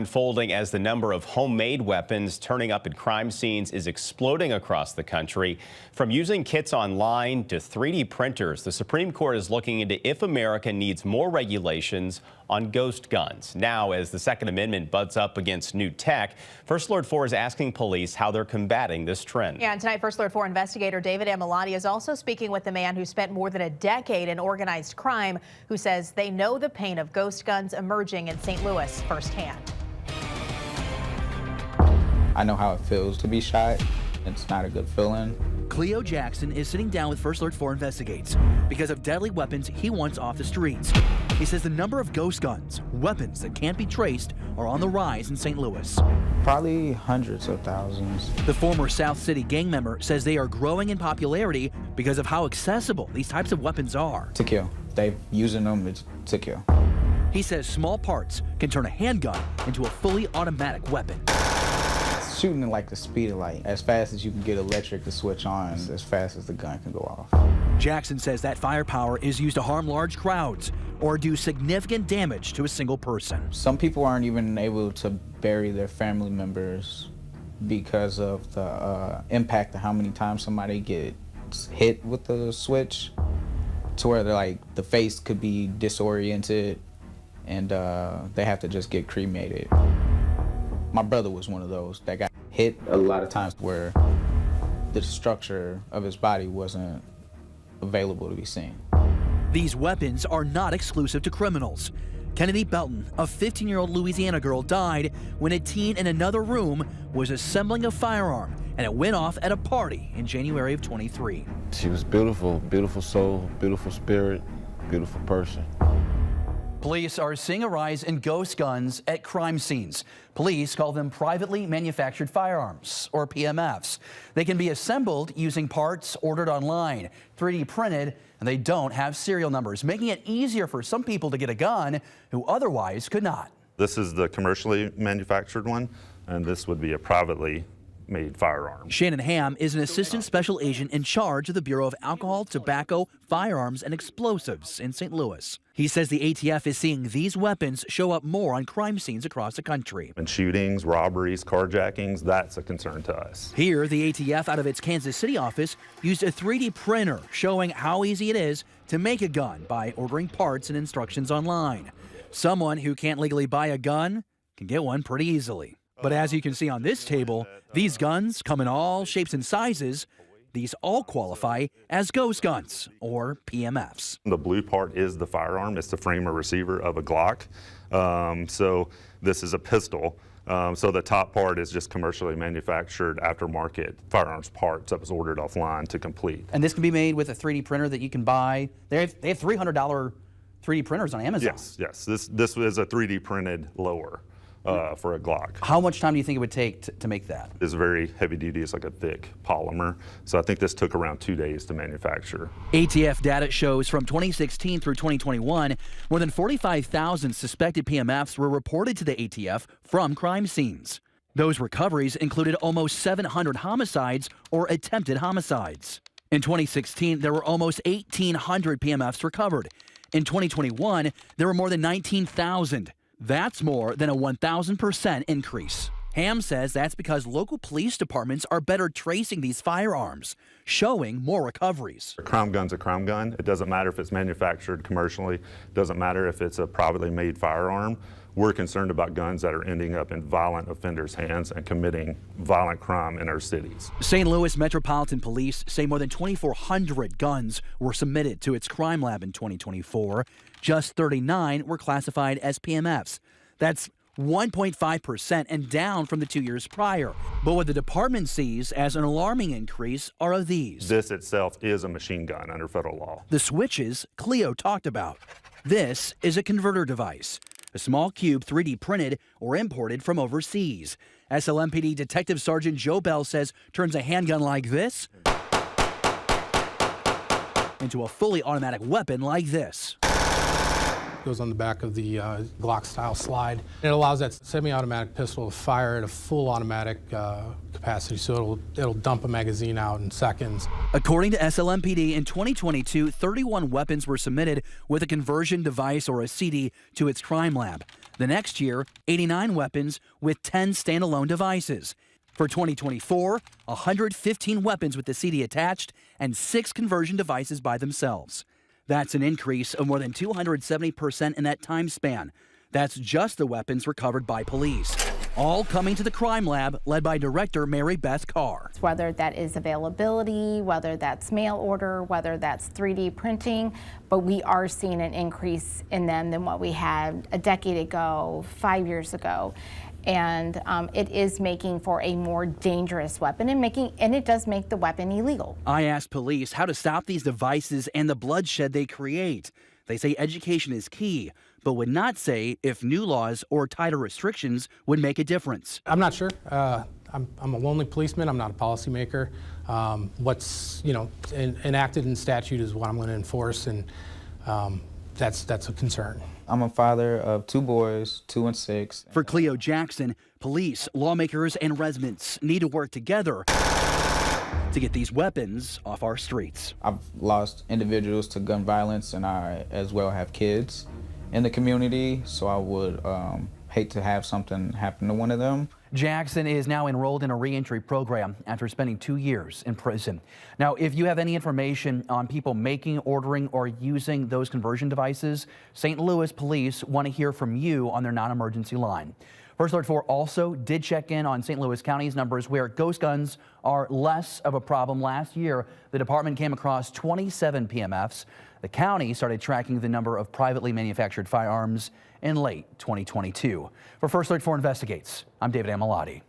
Unfolding as the number of homemade weapons turning up at crime scenes is exploding across the country. From using kits online to 3D printers, the Supreme Court is looking into if America needs more regulations on ghost guns. Now, as the Second Amendment butts up against new tech, First Alert 4 is asking police how they're combating this trend. Yeah, and tonight, First Alert 4 investigator David Amilati is also speaking with the man who spent more than a decade in organized crime, who says they know the pain of ghost guns emerging in St. Louis firsthand. I know how it feels to be shot. It's not a good feeling. Cleo Jackson is sitting down with First Alert 4 Investigates because of deadly weapons he wants off the streets. He says the number of ghost guns, weapons that can't be traced, are on the rise in St. Louis. Probably hundreds of thousands. The former South City gang member says they are growing in popularity because of how accessible these types of weapons are. To kill. They're using them to kill. He says small parts can turn a handgun into a fully automatic weapon. Shooting at like the speed of light. As fast as you can get electric to switch on, as fast as the gun can go off. Jackson says that firepower is used to harm large crowds or do significant damage to a single person. Some people aren't even able to bury their family members because of the impact of how many times somebody gets hit with the switch, to where they're like the face could be disoriented and they have to just get cremated. My brother was one of those that got hit a lot of times where the structure of his body wasn't available to be seen. These weapons are not exclusive to criminals. Kennedy Belton, a 15-year-old Louisiana girl, died when a teen in another room was assembling a firearm, and it went off at a party in January of 23. She was beautiful, beautiful soul, beautiful spirit, beautiful person. Police are seeing a rise in ghost guns at crime scenes. Police call them privately manufactured firearms, or PMFs. They can be assembled using parts ordered online, 3D printed, and they don't have serial numbers, making it easier for some people to get a gun who otherwise could not. This is the commercially manufactured one, and this would be a privately made firearm. Shannon Ham is an assistant special agent in charge of the Bureau of Alcohol, Tobacco, Firearms, and Explosives in St. Louis. He says the ATF is seeing these weapons show up more on crime scenes across the country. And shootings, robberies, carjackings, that's a concern to us. Here, the ATF out of its Kansas City office used a 3D printer showing how easy it is to make a gun by ordering parts and instructions online. Someone who can't legally buy a gun can get one pretty easily. But as you can see on this table, these guns come in all shapes and sizes. These all qualify as ghost guns, or PMFs. The blue part is the firearm. It's the frame or receiver of a Glock. So this is a pistol. So the top part is just commercially manufactured aftermarket firearms parts that was ordered offline to complete. And this can be made with a 3D printer that you can buy. They have $300 3D printers on Amazon. Yes. This is a 3D printed lower. For a Glock. How much time do you think it would take to make that? It's very heavy duty. It's like a thick polymer. So I think this took around 2 days to manufacture. ATF data shows from 2016 through 2021, more than 45,000 suspected PMFs were reported to the ATF from crime scenes. Those recoveries included almost 700 homicides or attempted homicides. In 2016, there were almost 1,800 PMFs recovered. In 2021, there were more than 19,000. That's more than a 1,000% increase. Ham says that's because local police departments are better tracing these firearms, showing more recoveries. A crime gun's a crime gun. It doesn't matter if it's manufactured commercially. It doesn't matter if it's a privately made firearm. We're concerned about guns that are ending up in violent offenders' hands and committing violent crime in our cities. St. Louis Metropolitan Police say more than 2,400 guns were submitted to its crime lab in 2024. Just 39 were classified as PMFs. That's 1.5% and down from the 2 years prior. But what the department sees as an alarming increase are of these. This itself is a machine gun under federal law. The switches Cleo talked about. This is a converter device, a small cube 3D printed or imported from overseas. SLMPD Detective Sergeant Joe Bell says turns a handgun like this into a fully automatic weapon like this. Goes on the back of the Glock-style slide. It allows that semi-automatic pistol to fire at a full automatic capacity, so it'll dump a magazine out in seconds. According to SLMPD, in 2022, 31 weapons were submitted with a conversion device or a CD to its crime lab. The next year, 89 weapons with 10 standalone devices. For 2024, 115 weapons with the CD attached and 6 conversion devices by themselves. That's an increase of more than 270% in that time span. That's just the weapons recovered by police. All coming to the crime lab led by Director Mary Beth Carr. Whether that is availability, whether that's mail order, whether that's 3D printing, but we are seeing an increase in them than what we had a decade ago, 5 years ago. And it is making for a more dangerous weapon and it does make the weapon illegal. I asked police how to stop these devices and the bloodshed they create. They say education is key, but would not say if new laws or tighter restrictions would make a difference. I'm not sure. I'm a lonely policeman. I'm not a policymaker. What's enacted in statute is what I'm going to enforce, and that's a concern. I'm a father of 2 boys, 2 and 6. For Cleo Jackson, police, lawmakers, and residents need to work together to get these weapons off our streets. I've lost individuals to gun violence, and I as well have kids in the community, so I would hate to have something happen to one of them. Jackson is now enrolled in a reentry program after spending 2 years in prison. Now, if you have any information on people making, ordering, or using those conversion devices, St. Louis police want to hear from you on their non-emergency line. First Alert 4 also did check in on St. Louis County's numbers where ghost guns are less of a problem. Last year, the department came across 27 PMFs. The county started tracking the number of privately manufactured firearms in late 2022. For First Alert 4 Investigates, I'm David Amilati.